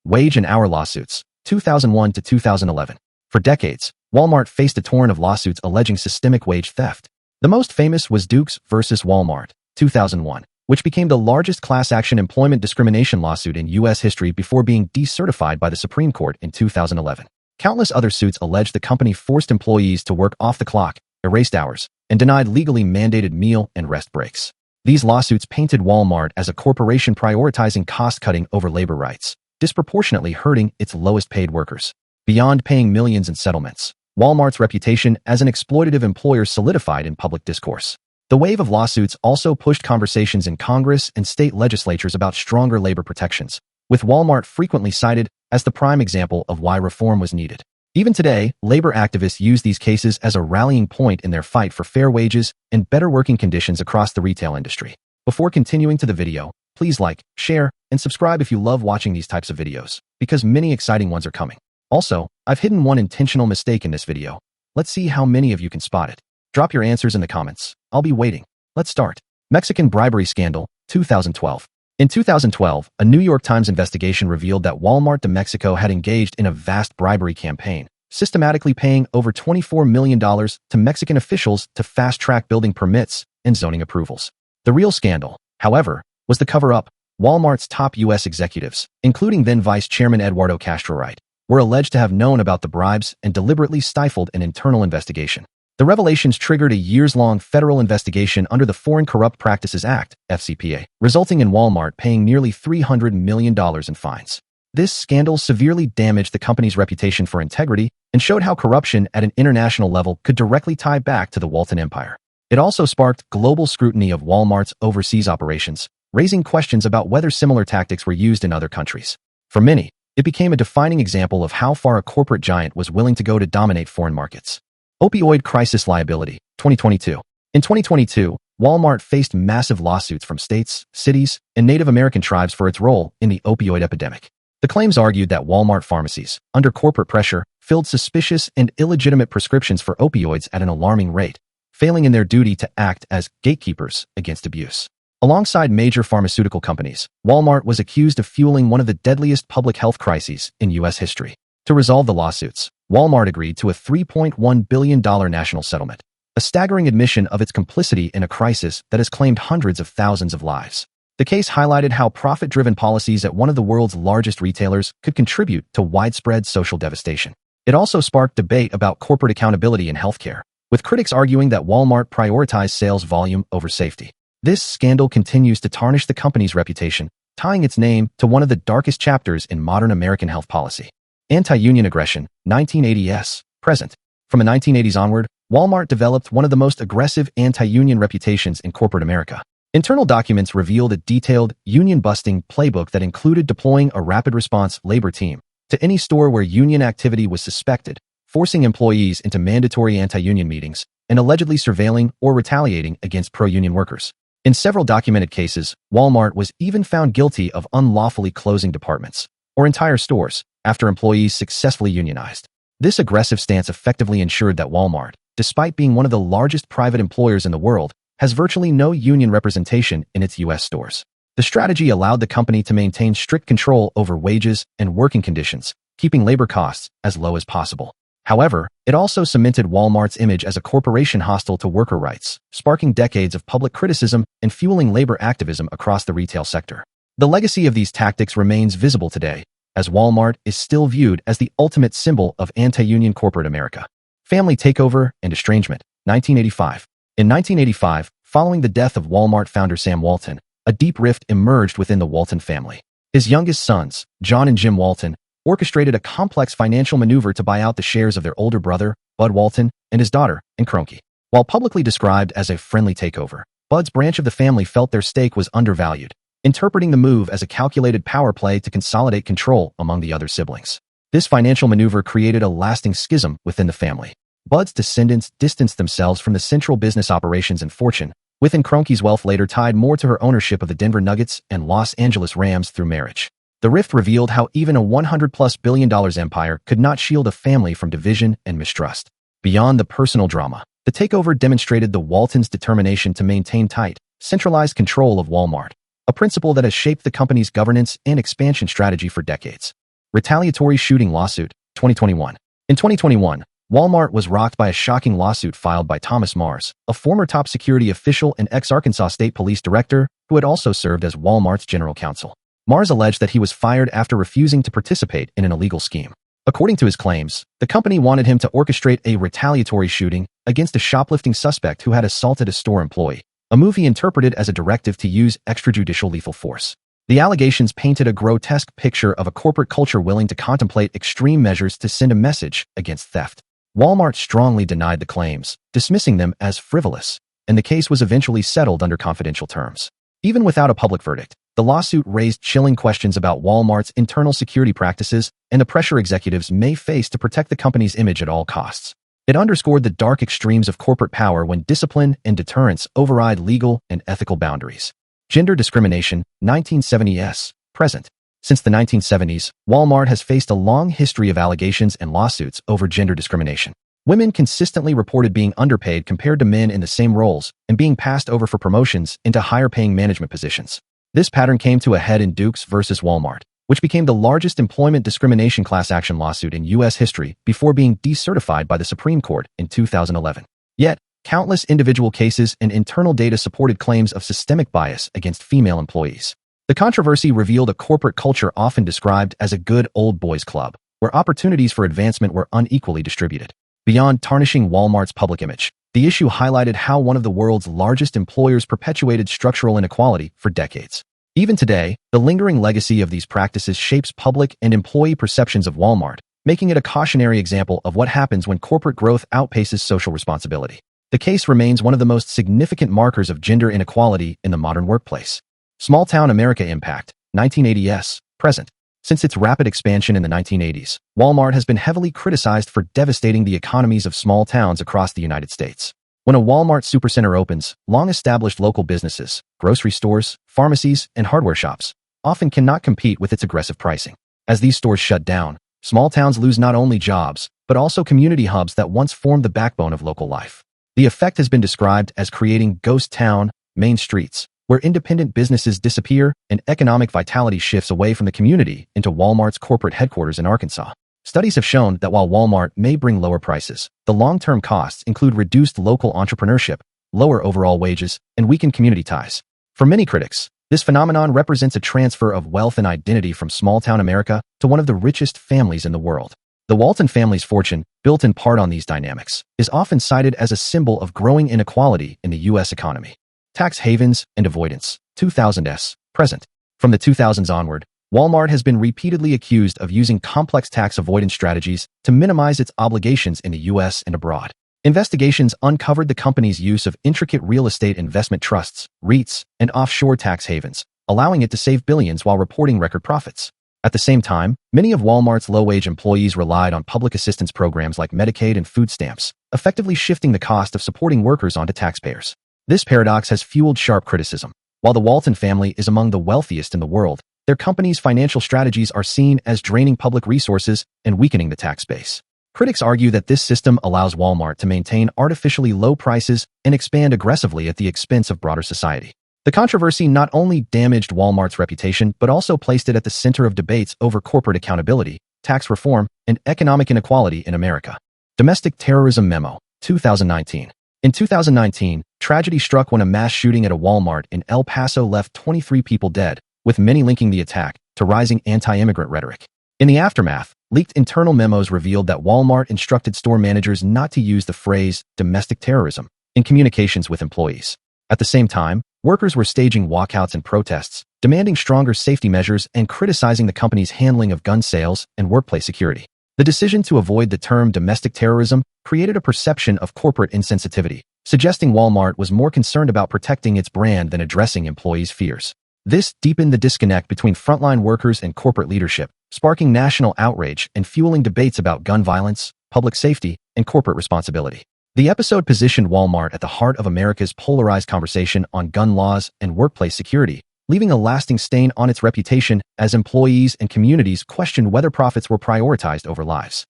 Wage and hour lawsuits, 2001 to 2011. For decades, Walmart faced a torrent of lawsuits alleging systemic wage theft. The most famous was Dukes versus Walmart, 2001, which became the largest class-action employment discrimination lawsuit in U.S. history before being decertified by the Supreme Court in 2011. Countless other suits alleged the company forced employees to work off the clock, erased hours, and denied legally mandated meal and rest breaks. These lawsuits painted Walmart as a corporation prioritizing cost-cutting over labor rights, disproportionately hurting its lowest-paid workers. Beyond paying millions in settlements, Walmart's reputation as an exploitative employer solidified in public discourse. The wave of lawsuits also pushed conversations in Congress and state legislatures about stronger labor protections, with Walmart frequently cited as the prime example of why reform was needed. Even today, labor activists use these cases as a rallying point in their fight for fair wages and better working conditions across the retail industry. Before continuing to the video, please like, share, and subscribe if you love watching these types of videos, because many exciting ones are coming. Also, I've hidden one intentional mistake in this video. Let's see how many of you can spot it. Drop your answers in the comments. I'll be waiting. Let's start. Mexican bribery scandal, 2012. In 2012, a New York Times investigation revealed that Walmart de Mexico had engaged in a vast bribery campaign, systematically paying over $24 million to Mexican officials to fast-track building permits and zoning approvals. The real scandal, however, was the cover-up. Walmart's top U.S. executives, including then Vice Chairman Eduardo Castro Wright, were alleged to have known about the bribes and deliberately stifled an internal investigation. The revelations triggered a years-long federal investigation under the Foreign Corrupt Practices Act, FCPA, resulting in Walmart paying nearly $300 million in fines. This scandal severely damaged the company's reputation for integrity and showed how corruption at an international level could directly tie back to the Walton Empire. It also sparked global scrutiny of Walmart's overseas operations, raising questions about whether similar tactics were used in other countries. For many, it became a defining example of how far a corporate giant was willing to go to dominate foreign markets. Opioid crisis liability, 2022. In 2022, Walmart faced massive lawsuits from states, cities, and Native American tribes for its role in the opioid epidemic. The claims argued that Walmart pharmacies, under corporate pressure, filled suspicious and illegitimate prescriptions for opioids at an alarming rate, failing in their duty to act as gatekeepers against abuse. Alongside major pharmaceutical companies, Walmart was accused of fueling one of the deadliest public health crises in U.S. history. To resolve the lawsuits, Walmart agreed to a $3.1 billion national settlement, a staggering admission of its complicity in a crisis that has claimed hundreds of thousands of lives. The case highlighted how profit-driven policies at one of the world's largest retailers could contribute to widespread social devastation. It also sparked debate about corporate accountability in healthcare, with critics arguing that Walmart prioritized sales volume over safety. This scandal continues to tarnish the company's reputation, tying its name to one of the darkest chapters in modern American health policy. Anti-union aggression, 1980s, present. From the 1980s onward, Walmart developed one of the most aggressive anti-union reputations in corporate America. Internal documents revealed a detailed, union-busting playbook that included deploying a rapid response labor team to any store where union activity was suspected, forcing employees into mandatory anti-union meetings, and allegedly surveilling or retaliating against pro-union workers. In several documented cases, Walmart was even found guilty of unlawfully closing departments or entire stores after employees successfully unionized. This aggressive stance effectively ensured that Walmart, despite being one of the largest private employers in the world, has virtually no union representation in its U.S. stores. The strategy allowed the company to maintain strict control over wages and working conditions, keeping labor costs as low as possible. However, it also cemented Walmart's image as a corporation hostile to worker rights, sparking decades of public criticism and fueling labor activism across the retail sector. The legacy of these tactics remains visible today, as Walmart is still viewed as the ultimate symbol of anti-union corporate America. Family takeover and estrangement, 1985. In 1985, following the death of Walmart founder Sam Walton, a deep rift emerged within the Walton family. His youngest sons, John and Jim Walton, orchestrated a complex financial maneuver to buy out the shares of their older brother, Bud Walton, and his daughter, Kroenke. While publicly described as a friendly takeover, Bud's branch of the family felt their stake was undervalued, interpreting the move as a calculated power play to consolidate control among the other siblings. This financial maneuver created a lasting schism within the family. Bud's descendants distanced themselves from the central business operations and fortune, with Kroenke's wealth later tied more to her ownership of the Denver Nuggets and Los Angeles Rams through marriage. The rift revealed how even a $100+ billion empire could not shield a family from division and mistrust. Beyond the personal drama, the takeover demonstrated the Waltons' determination to maintain tight, centralized control of Walmart, a principle that has shaped the company's governance and expansion strategy for decades. Retaliatory shooting lawsuit, 2021. In 2021, Walmart was rocked by a shocking lawsuit filed by Thomas Mars, a former top security official and ex-Arkansas State Police director who had also served as Walmart's general counsel. Mars alleged that he was fired after refusing to participate in an illegal scheme. According to his claims, the company wanted him to orchestrate a retaliatory shooting against a shoplifting suspect who had assaulted a store employee, a move he interpreted as a directive to use extrajudicial lethal force. The allegations painted a grotesque picture of a corporate culture willing to contemplate extreme measures to send a message against theft. Walmart strongly denied the claims, dismissing them as frivolous, and the case was eventually settled under confidential terms. Even without a public verdict, the lawsuit raised chilling questions about Walmart's internal security practices and the pressure executives may face to protect the company's image at all costs. It underscored the dark extremes of corporate power when discipline and deterrence override legal and ethical boundaries. Gender discrimination, 1970s, present. Since the 1970s, Walmart has faced a long history of allegations and lawsuits over gender discrimination. Women consistently reported being underpaid compared to men in the same roles and being passed over for promotions into higher-paying management positions. This pattern came to a head in Dukes versus Walmart, which became the largest employment discrimination class action lawsuit in U.S. history before being decertified by the Supreme Court in 2011. Yet, countless individual cases and internal data supported claims of systemic bias against female employees. The controversy revealed a corporate culture often described as a good old boys club, where opportunities for advancement were unequally distributed. Beyond tarnishing Walmart's public image, the issue highlighted how one of the world's largest employers perpetuated structural inequality for decades. Even today, the lingering legacy of these practices shapes public and employee perceptions of Walmart, making it a cautionary example of what happens when corporate growth outpaces social responsibility. The case remains one of the most significant markers of gender inequality in the modern workplace. Small-town America impact, 1980s, present. Since its rapid expansion in the 1980s, Walmart has been heavily criticized for devastating the economies of small towns across the United States. When a Walmart supercenter opens, long-established local businesses, grocery stores, pharmacies, and hardware shops often cannot compete with its aggressive pricing. As these stores shut down, small towns lose not only jobs, but also community hubs that once formed the backbone of local life. The effect has been described as creating ghost town, main streets, where independent businesses disappear and economic vitality shifts away from the community into Walmart's corporate headquarters in Arkansas. Studies have shown that while Walmart may bring lower prices, the long-term costs include reduced local entrepreneurship, lower overall wages, and weakened community ties. For many critics, this phenomenon represents a transfer of wealth and identity from small-town America to one of the richest families in the world. The Walton family's fortune, built in part on these dynamics, is often cited as a symbol of growing inequality in the U.S. economy. Tax havens and avoidance, 2000s, present. From the 2000s onward, Walmart has been repeatedly accused of using complex tax avoidance strategies to minimize its obligations in the U.S. and abroad. Investigations uncovered the company's use of intricate real estate investment trusts, REITs, and offshore tax havens, allowing it to save billions while reporting record profits. At the same time, many of Walmart's low-wage employees relied on public assistance programs like Medicaid and food stamps, effectively shifting the cost of supporting workers onto taxpayers. This paradox has fueled sharp criticism. While the Walton family is among the wealthiest in the world, their company's financial strategies are seen as draining public resources and weakening the tax base. Critics argue that this system allows Walmart to maintain artificially low prices and expand aggressively at the expense of broader society. The controversy not only damaged Walmart's reputation but also placed it at the center of debates over corporate accountability, tax reform, and economic inequality in America. Domestic terrorism memo, 2019. In 2019, tragedy struck when a mass shooting at a Walmart in El Paso left 23 people dead, with many linking the attack to rising anti-immigrant rhetoric. In the aftermath, leaked internal memos revealed that Walmart instructed store managers not to use the phrase domestic terrorism in communications with employees. At the same time, workers were staging walkouts and protests, demanding stronger safety measures and criticizing the company's handling of gun sales and workplace security. The decision to avoid the term domestic terrorism created a perception of corporate insensitivity, suggesting Walmart was more concerned about protecting its brand than addressing employees' fears. This deepened the disconnect between frontline workers and corporate leadership, sparking national outrage and fueling debates about gun violence, public safety, and corporate responsibility. The episode positioned Walmart at the heart of America's polarized conversation on gun laws and workplace security, leaving a lasting stain on its reputation as employees and communities questioned whether profits were prioritized over lives.